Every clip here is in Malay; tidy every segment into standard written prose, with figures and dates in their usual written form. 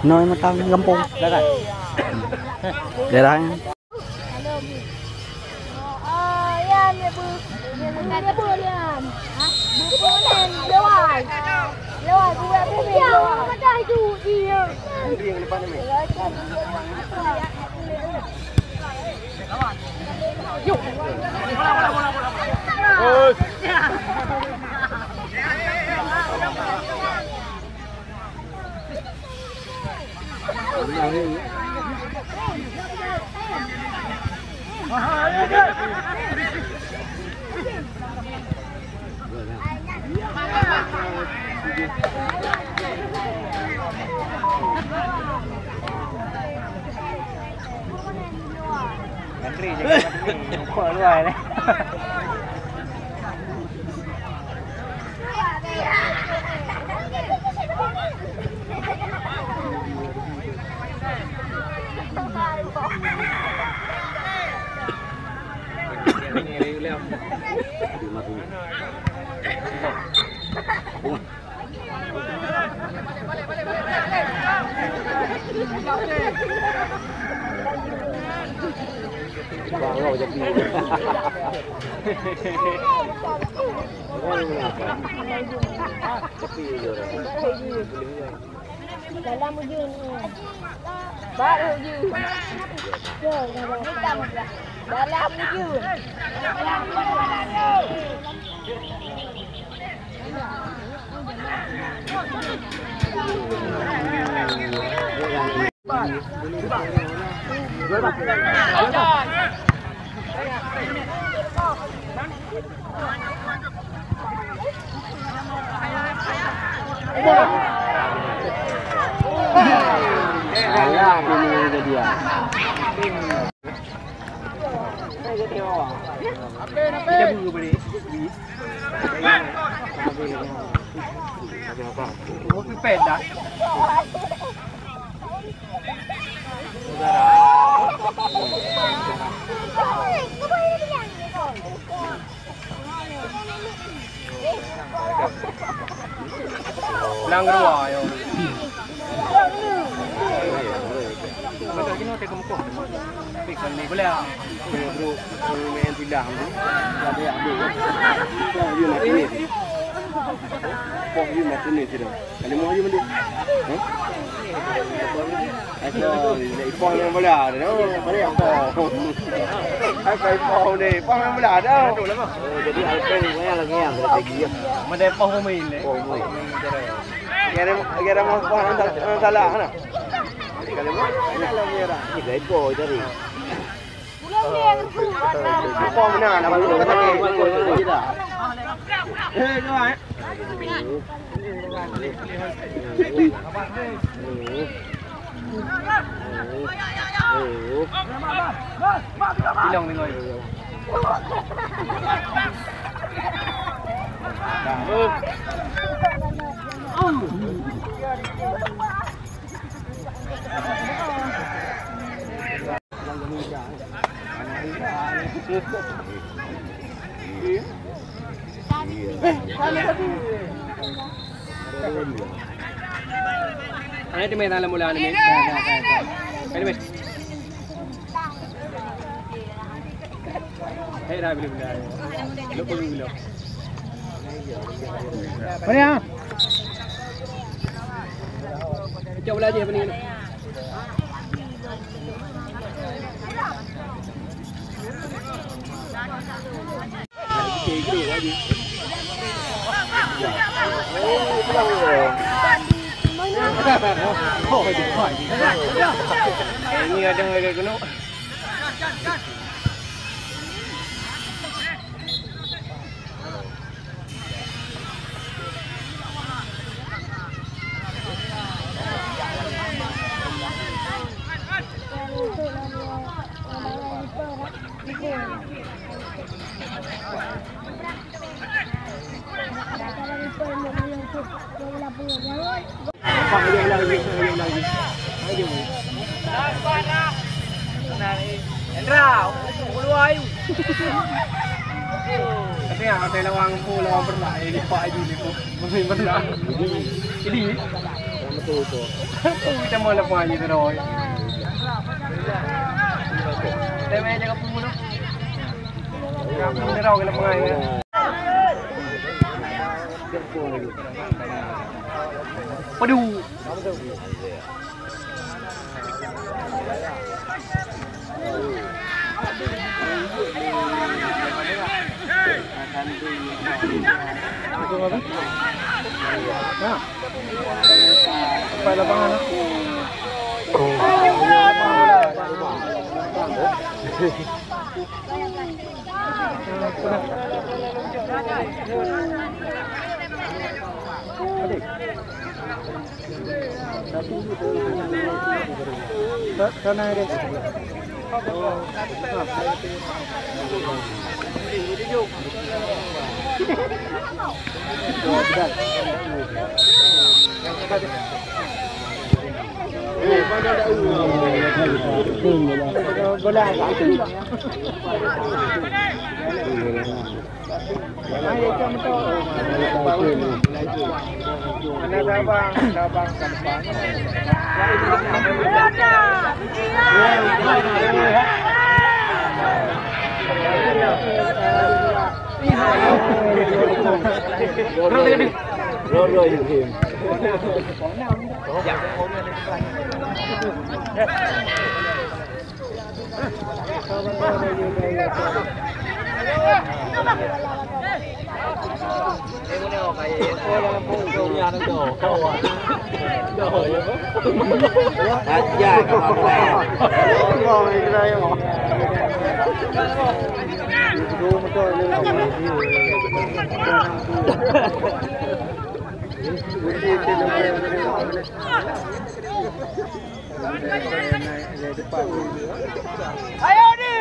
Nơi mà tao găm bông đây này. Để đây. Khổ người đấy. Dalam ujung baru ujung dalam ujung Alah, ini dia. Kita buru balik. Oh, sepeda. Lang kedua yo. Betul kini kita kemukul. Pikir ni boleh ah. Bro, main tidak tu. Ada ada. You nak ini. Pok you nak ini tidak. Kalau mau you mandi. Aso, ipong yang boleh ada. Boleh apa? Apa ipong ni? Ipong yang boleh ada. Jadi alpen ni lagi yang strategi. Mana ipong main ni? Kira mau salah mana? Kalau mau lagi era. Ini ipong tadi. Ipong mana? Nama tu kata ni. Các Đi lòng đi người. Ano ito may nalam mula ni Pwede ba? Hey, rabi bila. Lupa dulu. Mana ya? Coba lagi apa ni? Oh, itu fine. Ini ada kena. Entra, keluar. Kasi nga, kasi lawang po, lawang berla, eh, di pa aja po. Masih berla. Jadi, Matuto. kita mo lang po aja ito rin. Tayo may jaga po muna. Kapo na raw, kailan po nga yun. Waduh. Apa lapangan? Sana ada. Rồi hiểm. Ayo ni.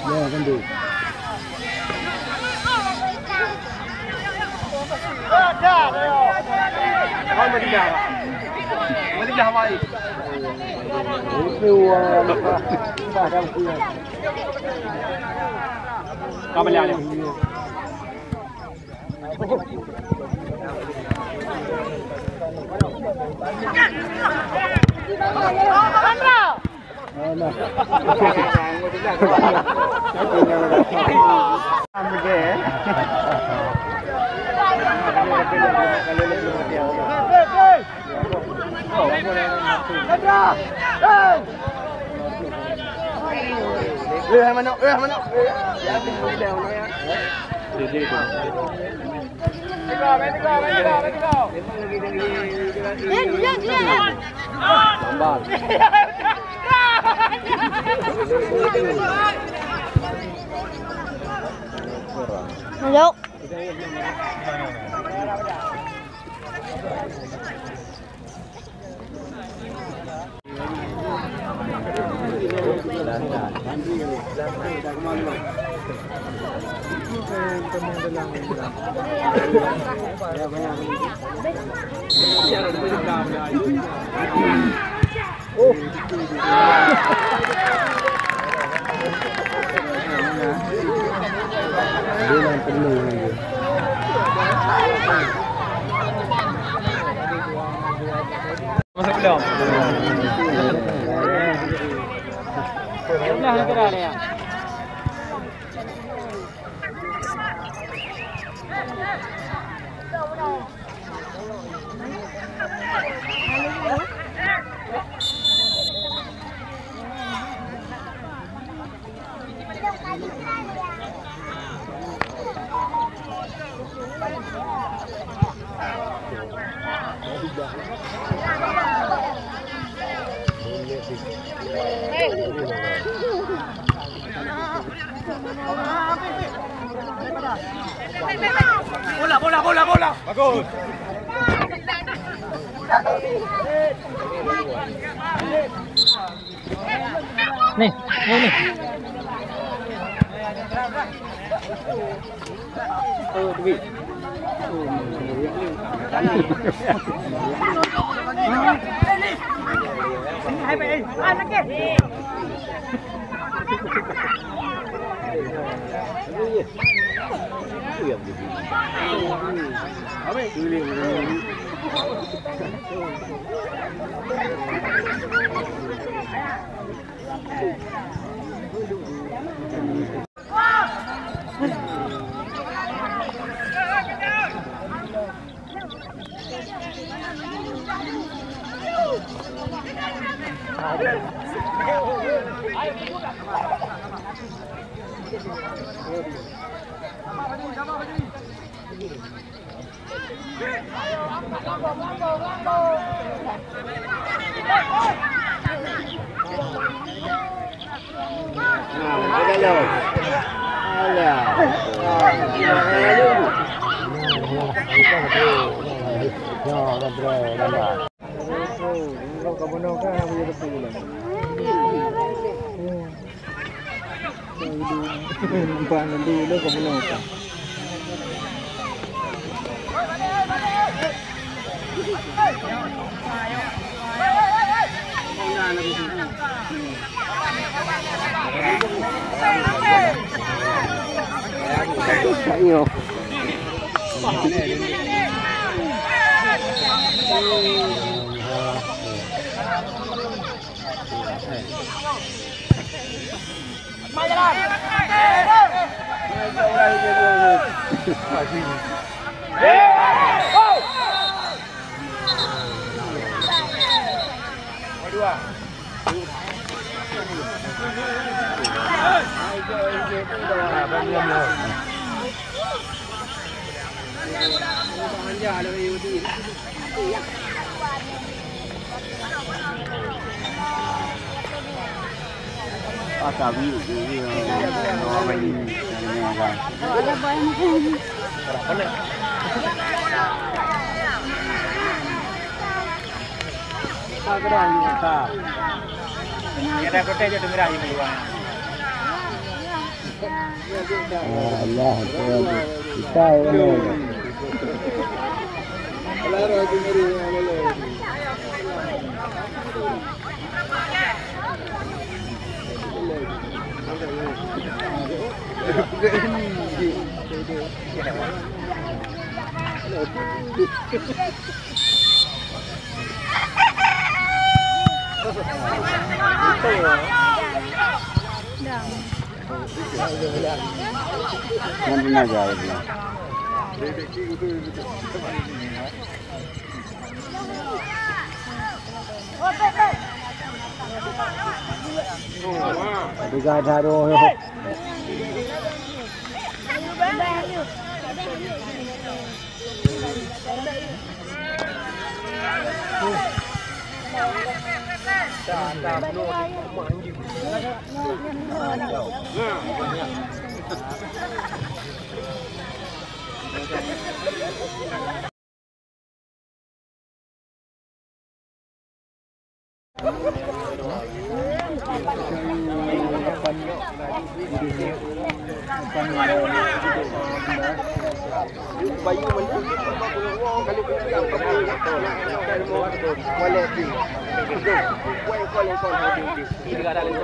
Ya, kan tu. Kau mesti jawab. Mesti jawab ini. Itu barang punya. Kau beli apa? Manok. Masuk. Masuk belum? Sebelah negara ni ya. Bola. Bagus. Nih. Duit. Hai mày, ăn nó kìa. Nhiều. Sabi no may Allah kita Mana jauh ni? Tiga taruh. Bayu mana? Kalau kita boleh di. Boleh kalau di. Ini ada lagi.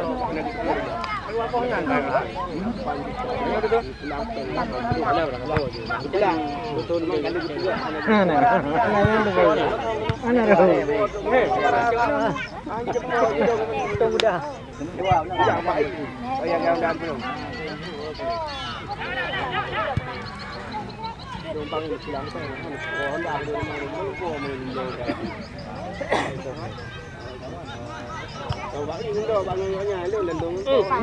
Apa yang anda? Ini betul. Betul kalau kita. Mudah. Yang baik. Yang dan belum. Tumpang di silang sana, pohon dah ada rumah meninggal. Kalau bagi itu dah bangunnya lu lendung. Apa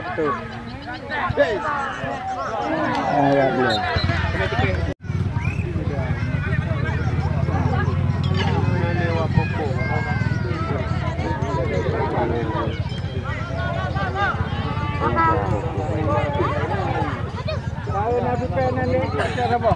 betul. Ya belum. Tahu nak bukan nanti cara apa?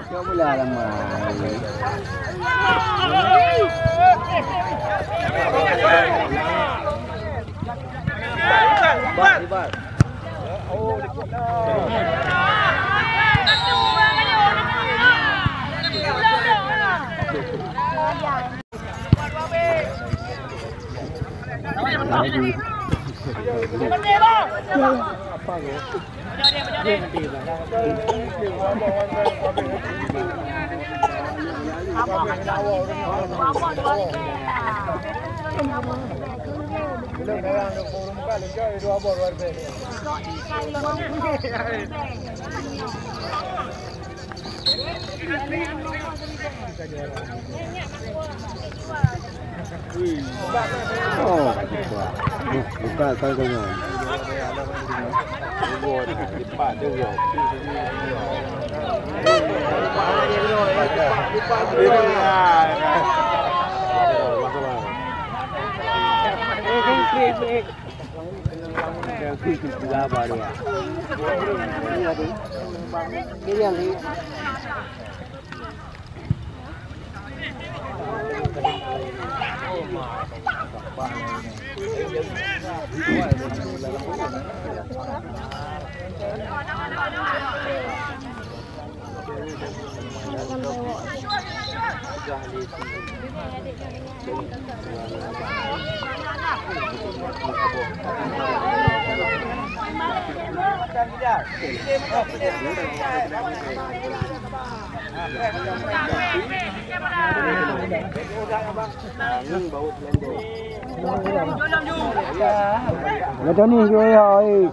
Kau pula lama. Libat. Oh, buka kau jangan. Buat lipat dia. Macam ni je oi.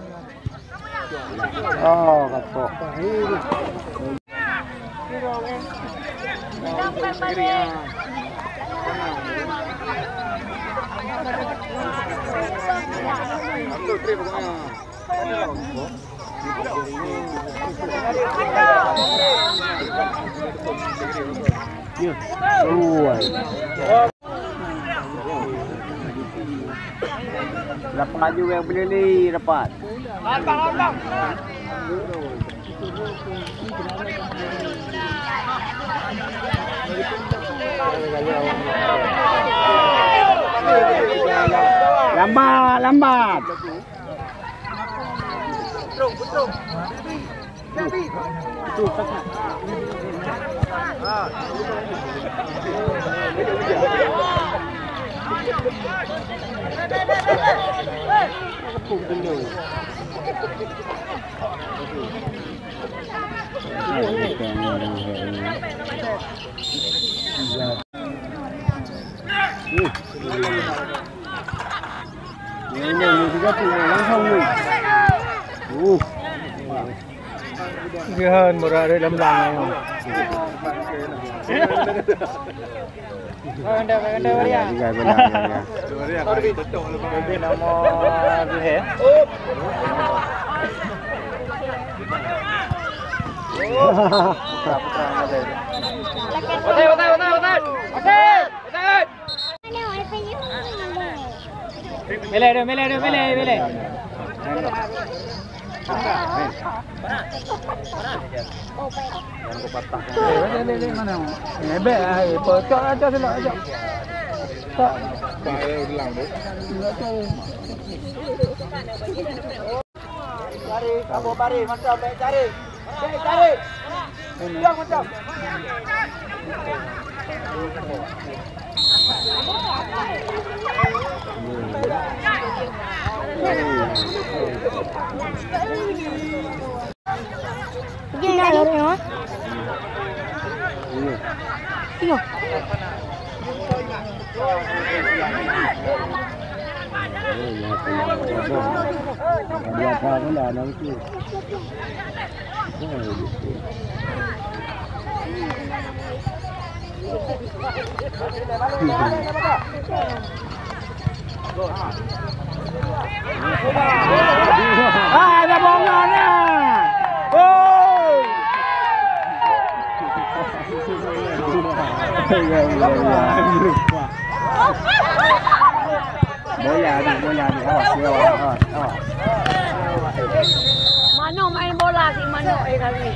Oh, kapok. Dapat juga yang beli ni dapat. Lambang. Lambat. Betul. Betul kakak. Ini juga punya langsung ni. Gihan murah dari dalam lang. Ganda dia. Dia nama dia. Mele. Mana? Nebek pocok aja selak aja. Tak. Ulang tu. Cari, kamu bari macam cari. Cari. Yang macam. Gini dah lori no. Tengok. Dia apa pun dah nanti. Ada bongannya. Bola ni. Mano main bola si Mano kali.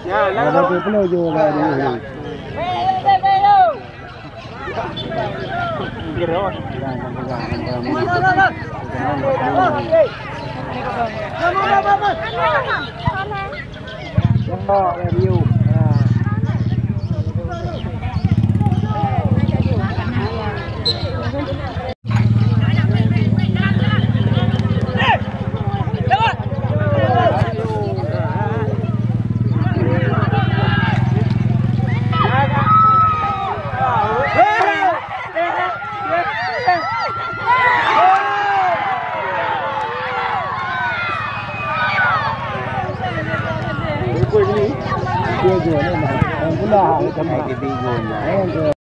Ya, ada peluh juga dia. Dia jual ni mah. Pula kena kita jual.